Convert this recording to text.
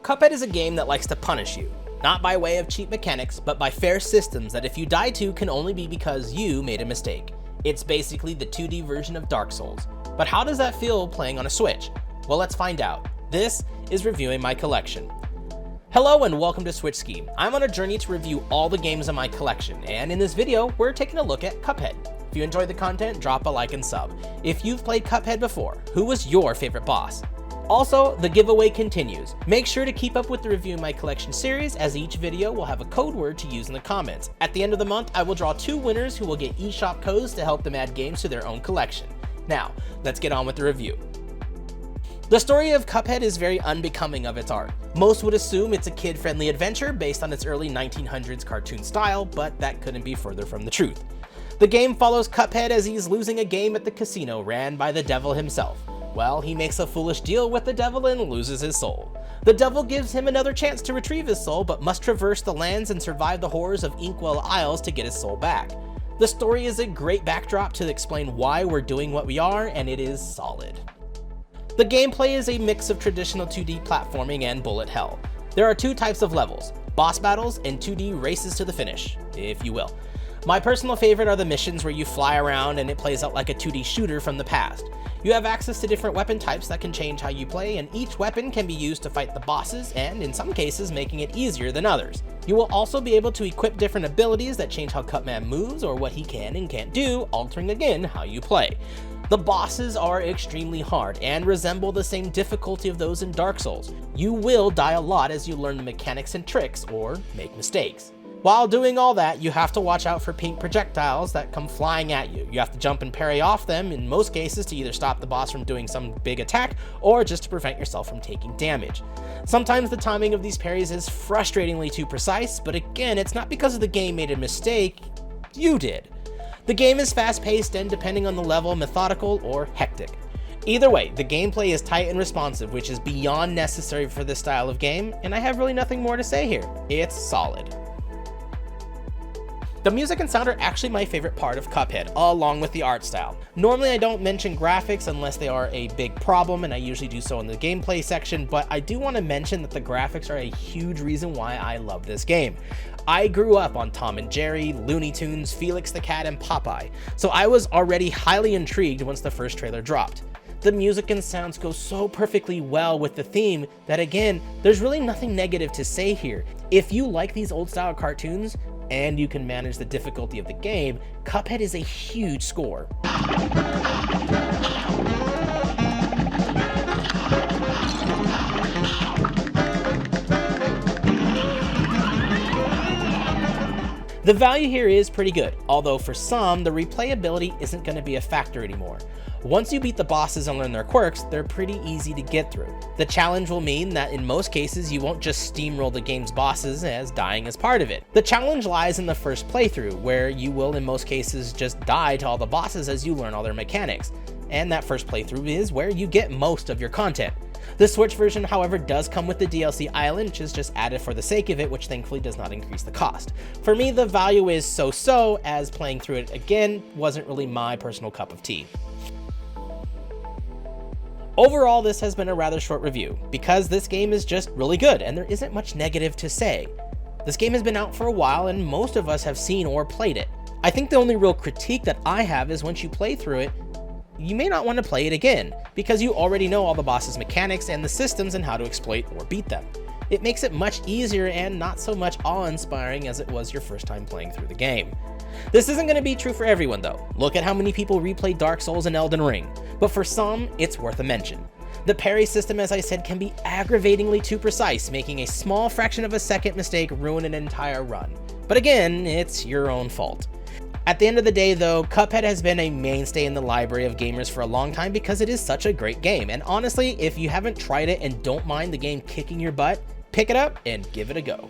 Cuphead is a game that likes to punish you, not by way of cheap mechanics, but by fair systems that if you die to can only be because you made a mistake. It's basically the 2D version of Dark Souls. But how does that feel playing on a Switch? Well, let's find out. This is reviewing my collection. Hello and welcome to Switch Ski. I'm on a journey to review all the games in my collection, and in this video, we're taking a look at Cuphead. If you enjoyed the content, drop a like and sub. If you've played Cuphead before, who was your favorite boss? Also, the giveaway continues. Make sure to keep up with the Review My Collection series, as each video will have a code word to use in the comments. At the end of the month, I will draw 2 winners who will get eShop codes to help them add games to their own collection. Now, let's get on with the review. The story of Cuphead is very unbecoming of its art. Most would assume it's a kid-friendly adventure based on its early 1900s cartoon style, but that couldn't be further from the truth. The game follows Cuphead as he's losing a game at the casino ran by the devil himself. Well, he makes a foolish deal with the devil and loses his soul. The devil gives him another chance to retrieve his soul, but must traverse the lands and survive the horrors of Inkwell Isles to get his soul back. The story is a great backdrop to explain why we're doing what we are, and it is solid. The gameplay is a mix of traditional 2D platforming and bullet hell. There are 2 types of levels, boss battles and 2D races to the finish, if you will. My personal favorite are the missions where you fly around and it plays out like a 2D shooter from the past. You have access to different weapon types that can change how you play, and each weapon can be used to fight the bosses, and in some cases making it easier than others. You will also be able to equip different abilities that change how Cupman moves or what he can and can't do, altering again how you play. The bosses are extremely hard and resemble the same difficulty of those in Dark Souls. You will die a lot as you learn the mechanics and tricks or make mistakes. While doing all that, you have to watch out for pink projectiles that come flying at you. You have to jump and parry off them in most cases to either stop the boss from doing some big attack or just to prevent yourself from taking damage. Sometimes the timing of these parries is frustratingly too precise, but again, it's not because the game made a mistake, you did. The game is fast-paced and, depending on the level, methodical or hectic. Either way, the gameplay is tight and responsive, which is beyond necessary for this style of game, and I have really nothing more to say here. It's solid. The music and sound are actually my favorite part of Cuphead, along with the art style. Normally I don't mention graphics unless they are a big problem, and I usually do so in the gameplay section, but I do want to mention that the graphics are a huge reason why I love this game. I grew up on Tom and Jerry, Looney Tunes, Felix the Cat, and Popeye, so I was already highly intrigued once the first trailer dropped. The music and sounds go so perfectly well with the theme that, again, there's really nothing negative to say here. If you like these old style cartoons, and you can manage the difficulty of the game, Cuphead is a huge score. The value here is pretty good, although for some, the replayability isn't going to be a factor anymore. Once you beat the bosses and learn their quirks, they're pretty easy to get through. The challenge will mean that in most cases, you won't just steamroll the game's bosses, as dying is part of it. The challenge lies in the first playthrough, where you will in most cases just die to all the bosses as you learn all their mechanics. And that first playthrough is where you get most of your content. The Switch version, however, does come with the DLC Island, which is just added for the sake of it, which thankfully does not increase the cost. For me, the value is so-so, as playing through it again wasn't really my personal cup of tea. Overall, this has been a rather short review, because this game is just really good and there isn't much negative to say. This game has been out for a while and most of us have seen or played it. I think the only real critique that I have is once you play through it, you may not want to play it again, because you already know all the boss's mechanics and the systems and how to exploit or beat them. It makes it much easier and not so much awe-inspiring as it was your first time playing through the game. This isn't going to be true for everyone though. Look at how many people replay Dark Souls and Elden Ring, but for some, it's worth a mention. The parry system, as I said, can be aggravatingly too precise, making a small fraction of a second mistake ruin an entire run. But again, it's your own fault. At the end of the day though, Cuphead has been a mainstay in the library of gamers for a long time because it is such a great game, and honestly, if you haven't tried it and don't mind the game kicking your butt, pick it up and give it a go.